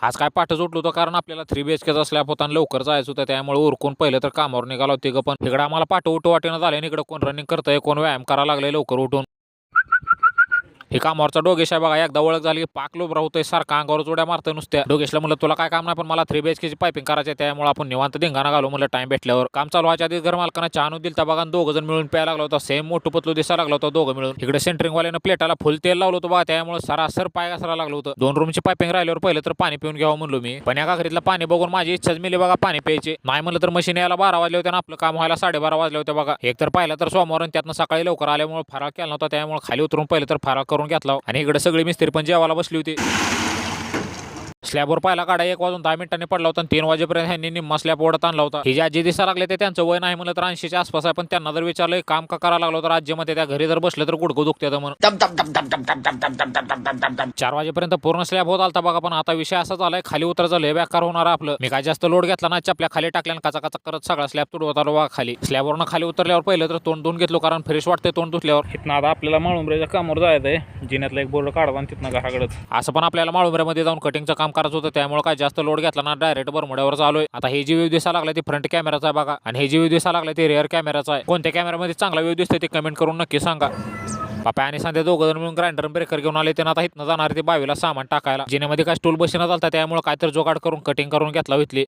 आज काय पाठच उठलो होतो कारण आपल्याला 3 BHK स्लॅब होता आणि लवकर जायचं होतं, त्यामुळे उरकून पहिलं तर कामावर निघालो तिघं पण. इकडे आम्हाला पाठ उठू वाटेनं झालं आणि इकडे कोण रनिंग करतंय, कोण व्यायाम करायला लागलंय लवकर उठून. हे कामावरचा डोगेश आहे बघा, एकदा ओळख झाली की पाक लोबरा होतोय, सारखा अंगावर उड्या मारतोय नुसत्या. डोगेशला म्हणलं तुला काय काम नाही, पण मला 3 BHK पायपिंग करायची आहे, त्यामुळे आपण निवांत धिंगाणा घालू म्हणलं टाइम भेटल्यावर. काम चालू व्हायच्या आधी घर मालकांना चहा आणून दिलता बघा, दोघं जण मिळून प्यायला लागलो होता. सेम मोठं पतलू दिसायला लागला होता दोघं मिळून. इकडे सेंटरिंग वाल्यानं प्लेटाला फुल तेल लावलं होतं बघा, त्यामुळे सरासर पाय घसरायला लागलं होतं. 2 रूमची पायपिंग राहिल्यावर पहिलं तर पाणी पिऊन घ्यावं म्हणलो मी, पण या घरीतलं पाणी बघून माझी इच्छाच मिली बघा पाणी प्यायची. नाही म्हणलं तर मशीन यायला 12 वाजले होते आणि आपलं काम व्हायला 12:30 वाजले होते बघा. एक तर पाहिलं तर सोमवार आणि त्यातनं सकाळी लवकर आल्यामुळे फराळ केला नव्हता, त्यामुळे खाली उतरून पहिलं तर फराळ करून घेतला आणि इकडे सगळी मिस्त्री पण जेवायला बसली होती. स्लॅबवर पाहिला काढा 1 वाजून 10 मिनिटांनी पडला होता आणि 3 वाजेपर्यंत ह्यांनी निम्मा स्लॅब ओढत आणला होता. ही जी आजी दिसायला लागले ते त्यांचं वय नाही म्हणलं तर 80च्या आसपास आहे, पण त्यांना जर विचारलं काम का करायला लागलो तर राज्यामध्ये त्या घरी जर बसले तर गुडघं दुखते म्हणून. 4 वाजेपर्यंत पूर्ण स्लॅब होत आलता बघा, पण आता विषय असा झालाय खाली उतर झालंय बेकार होणार आपलं. मी काय जास्त लोड घेतला ना, चपल्या खाली टाकल्यानं काचा काचा करत सगळा स्लॅब तुडवत आलो बघा खाली. स्लॅबवरनं खाली उतरल्यावर पहिलं तर तोंड धुवून घेतलो कारण फ्रेश वाटते तोंड धुतल्यावर. इथनं आता आपल्याला माळुंबऱ्याच्या कामावर जायचंय, जिन्यातला एक बोर्ड काढवा आणि तिथनं घराकडे. असं पण आपल्याला माळुंबऱ्यामध्ये जाऊन कटिंगचं काम करायचं होतं, त्यामुळे काय जास्त लोड घेतला ना, डायरेक्ट बरमुड्यावर चालूय. आता हे जी व्ह्यू दिसायला लागला ती फ्रंट कॅमेराचा आहे बघा आणि हे जी व्ह्यू दिसायला लागला ती रिअर कॅमेराचा आहे. कोणत्या कॅमेरामध्ये चांगला व्ह्यू दिसतोय ते कमेंट करून नक्की सांगा. पापा आणि सांगते दोघं जण मिळून ग्राइंडर ब्रेकर घेऊन आले, त्यांना आता इथनं जाणार ते 22ला सामान टाकायला. जिन्यामध्ये काय स्टूल बसण्यात आलता, त्यामुळे काय तर जोगाड करून कटिंग करून घेतला इथली.